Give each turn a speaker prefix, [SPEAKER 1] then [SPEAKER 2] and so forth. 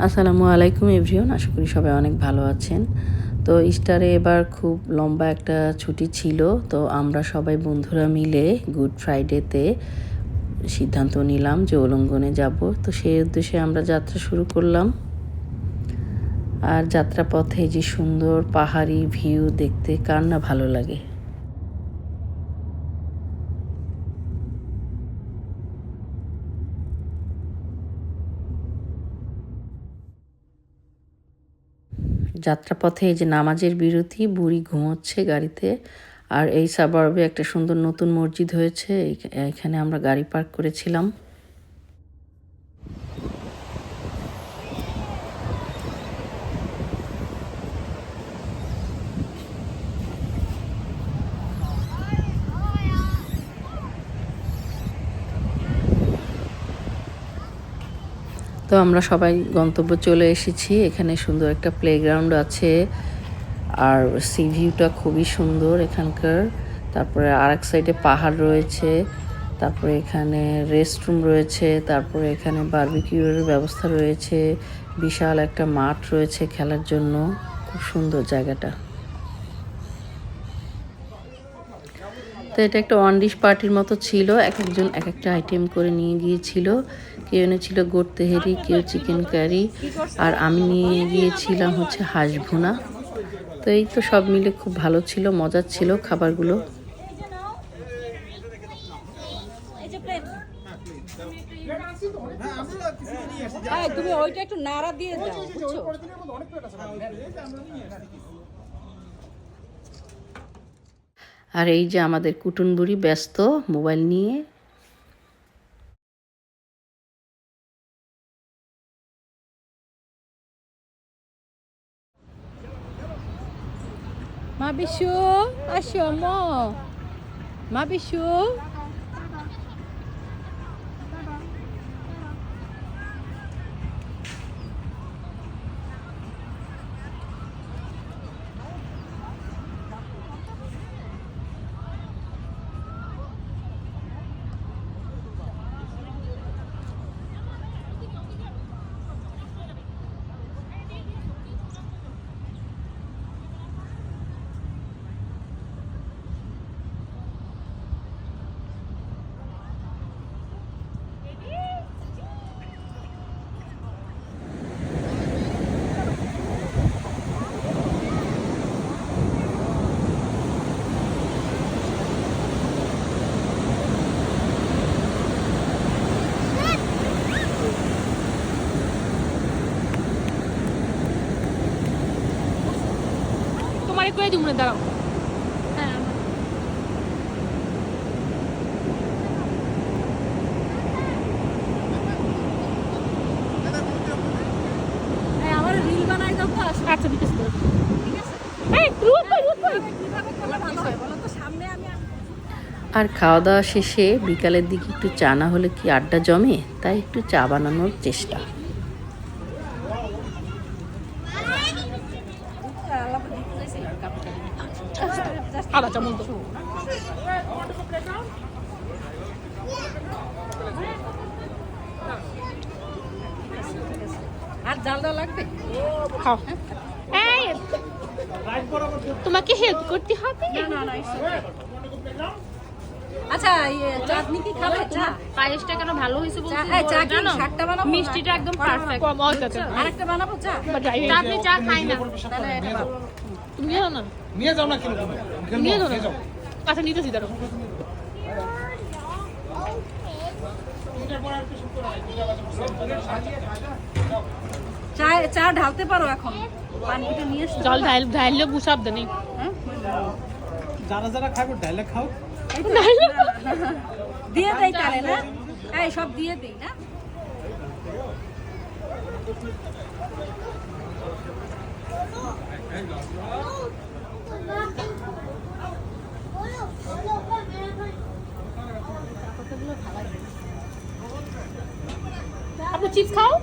[SPEAKER 1] আসসালামু আলাইকুম এভরিওয়ান, আশা করি সবাই অনেক ভালো আছেন। তো ইস্টারে এবার খুব লম্বা একটা ছুটি ছিল, তো আমরা সবাই বন্ধুরা মিলে গুড ফ্রাইডেতে সিদ্ধান্ত নিলাম যে ওলঙ্গনে যাব। তো সেই উদ্দেশ্যে আমরা যাত্রা শুরু করলাম। আর যাত্রাপথে যে সুন্দর পাহাড়ি ভিউ দেখতে কার না ভালো লাগে। যাত্রাপথে এই যে নামাজের বিরতি, বুড়ি ঘুমোচ্ছে গাড়িতে। আর এই সাবার্বে একটা সুন্দর নতুন মসজিদ হয়েছে, এখানে আমরা গাড়ি পার্ক করেছিলাম। তো আমরা সবাই গন্তব্য চলে এসেছি। এখানে সুন্দর একটা প্লেগ্রাউন্ড আছে, আর সি ভিউটা খুবই সুন্দর এখানকার। তারপরে আরেক সাইডে পাহাড় রয়েছে, তারপরে এখানে রেস্টরুম রয়েছে, তারপরে এখানে বারবিকিউর ব্যবস্থা রয়েছে, বিশাল একটা মাঠ রয়েছে খেলার জন্য। খুব সুন্দর জায়গাটা। তো এটা একটা ওয়ান ডিশ পার্টির মতো ছিল, এক একজন এক একটা আইটেম করে নিয়ে গিয়েছিল। কেউ এনেছিল গোট তেহেরি, কেউ চিকেন কারি, আর আমি নিয়ে গিয়েছিলাম হচ্ছে হাঁস ভুনা। তো এই তো সব মিলে খুব ভালো ছিল, মজার ছিল খাবারগুলো।
[SPEAKER 2] তুমি ওইটা একটু নাড়া দিয়ে দাও, বুঝছো?
[SPEAKER 1] আর এই যে আমাদের কুটুন বুড়ি ব্যস্ত মোবাইল নিয়ে।
[SPEAKER 2] মা বিশু, আসো মা বিশু। তোমার করে দিব না, দাঁড়াও। আমার রিল বানাই দাও তো। আচ্ছা ঠিক আছে, ঠিক আছে। এই রুক কই কিভাবে করলে ভালো হয় বলো তো, সামনে আমি।
[SPEAKER 1] আর খাওয়া দাওয়া শেষে বিকালের দিকে একটু চা না হলে কি আড্ডা জমে, তাই একটু চা বানানোর চেষ্টা।
[SPEAKER 2] আদা চামচ দাও। আর জাল দেওয়া লাগবে, খাও। এই তোমাকে হেল্প করতে হবে না? আচ্ছা, চাটনি কি খাবে? চা
[SPEAKER 3] পায়েসটা কেন ভালো হয়েছে বলছো?
[SPEAKER 2] চা কি শাকটা বানাবো?
[SPEAKER 3] মিষ্টিটা একদম পারফেক্ট।
[SPEAKER 2] আরেকটা বানাবো চা।
[SPEAKER 3] আপনি চা খাই না,
[SPEAKER 2] তাহলে এটা বানাবো।
[SPEAKER 3] তুমি নিয়ে যাও না,
[SPEAKER 4] নিয়ে যাও না কেন?
[SPEAKER 3] নিয়ে যাও না। আচ্ছা নিতেছি, দাঁড়াও।
[SPEAKER 2] চা ঢালতে পারো এখন, পানিটা নিয়ে এসো।
[SPEAKER 3] জল ঢাইলে বুসাব দেনি।
[SPEAKER 4] যারা যারা খাবে ডাইলে খাও।
[SPEAKER 2] দিয়ে দেই তাহলে না, এই সব দিয়ে দেই না।
[SPEAKER 3] আপনি চিপস খাও।